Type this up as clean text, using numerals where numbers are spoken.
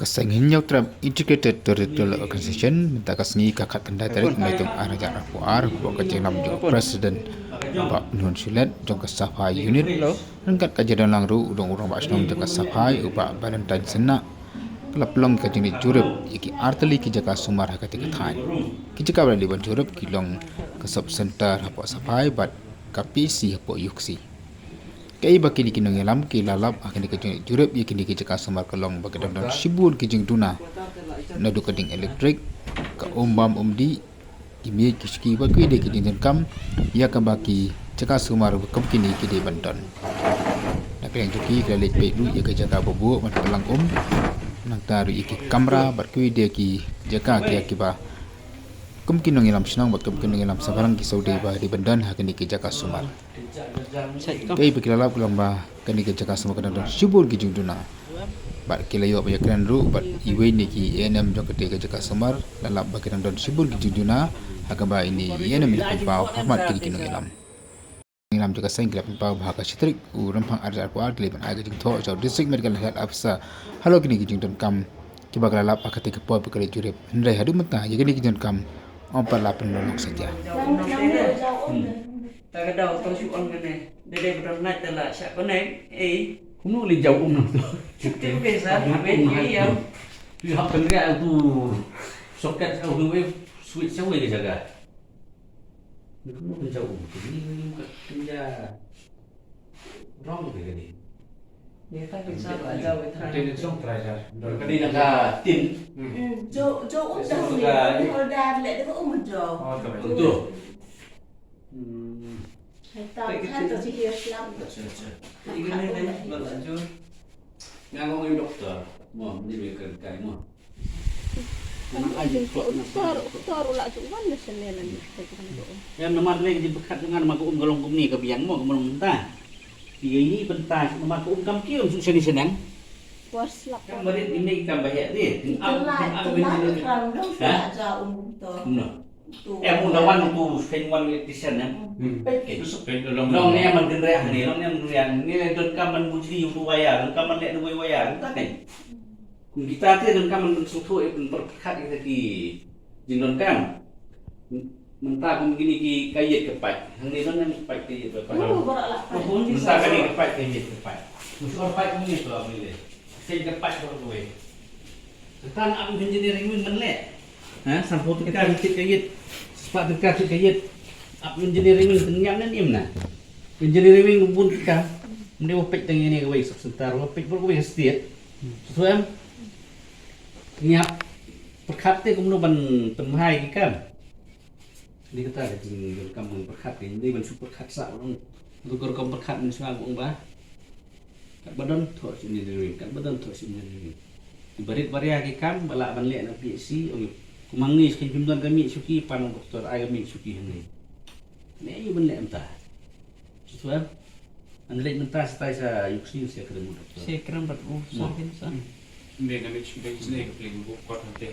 Kasanghin trap integrated territorial organization minta kasngi kakat kendai tarik maitung arajak rapuar buat kajeng nam jo president Pak Nun Sulet jong kasafai unit rengkat kajian langru udong urang Pak Snom jong kasafai ubak Valentine Sena kelapelong kajeng ni jurup iki arteli kijaka sumar hakati ketai kijaka berali ban jurup kilong kesop center hapok safai bat kapisi hapok yuksi kay bakini kinong yalam ki lalap akan dikejung jurup ya kini kijaka sumar kelong bagadang dan sibur kijeng duna nadu keding elektrik ka ombam omdi kimi kiski bakwi de kijeng kam ya ka baki jaka sumar kam kini kide banton nak yang juki kalelit pelu ya kijaka bobo man telang nang taru iki kamera bakwi de ki jaka ki akiba kum kinong yalam senang bat kum kinong yalam sabarang ki saude ba di bandan hakani kijaka sumar kay bekilalap kulamba kani kijaka sumar kadang sibur kijeng duna bat kilayo ba yakran ru bat iwe ni ki enam jong kete kijaka sumar lalap ba kadang sibur kijeng duna hakaba ini enam ni pau hormat kini kinong yalam juga saing kelap pau bahaka sitrik u rempang arja arpuar keleban aga jing tho jaw district medical health officer halo kini kijeng don kam kiba kalap akati ke pau bekale jurep hendai hadu mentah ya kini kijeng kam ompar lapen nolong saja ta đầu tôi chụp ông cái này đây bắt đầu từ là sẽ có này Kuno li jauh tu. itu biasa habis ya Tu hak kendera tu soket tu wave switch sawe dia jaga. Kuno li jauh. Ni kerja wrong ke ni. dia kan bisa jauh Trên sông Trà Già. Cái đi là tin. Jo udah udah lihat itu jo. Oh, coba. Betul. Tahu sih dia Islam. ini nih lanjut Ngangong yung doktor. Mo, ni beker kai mo. Taruh lah tu mana senelan Yang nomor ni di bekat dengan nama kum golong kum ni ke biang mo kum mentah. Dia ini bentar nama kum kam kieu su seni senang. Puas lah. Kan berit ini kam bahaya ni. Itulah kalau dong jauh tu. No. Undawan tu fengwan electrician ya. Itu sepeda long. Long ni man kendera ni, long ni yang ni don kaman bujri tu wayar, don kaman lek dua wayar, tak ni. Kita tu don kaman suatu perkat kita ki jindon kam. Mentah kum gini ki kayit kepat. Hang ni don yang kepat kayit berapa. Mentah kali kepat kayit kepat. Musuh kepat ni tu apa ni? Sen kepat tu tu. Setan am engineering min menlek. Sampai tekan cik kayit, sepat tekan cik kayit. Up engineering tengam nan im na. Engineering pun tekan. Mende opek teng ini ke wis sebentar, opek pun ke wis setiap. Sesuai nyap perkate kemudian penhai kan. Di kata ada tinggal kamu perkat ini ban super kat sak orang. Untuk kamu perkat ni semua bung bah. Kat badan thos engineering, kat badan thos engineering. Ibarit varia ki kam bala ban lek na PhD kumang ni skin pimtuan kami suki pan doktor ay kami suki ni. Ni ayo benlek mentah. Sesuai. Anlek mentah setai sa yuksi saya ketemu doktor. saya kira 40 mungkin sah Ini kan itu sini ke peling buat nanti.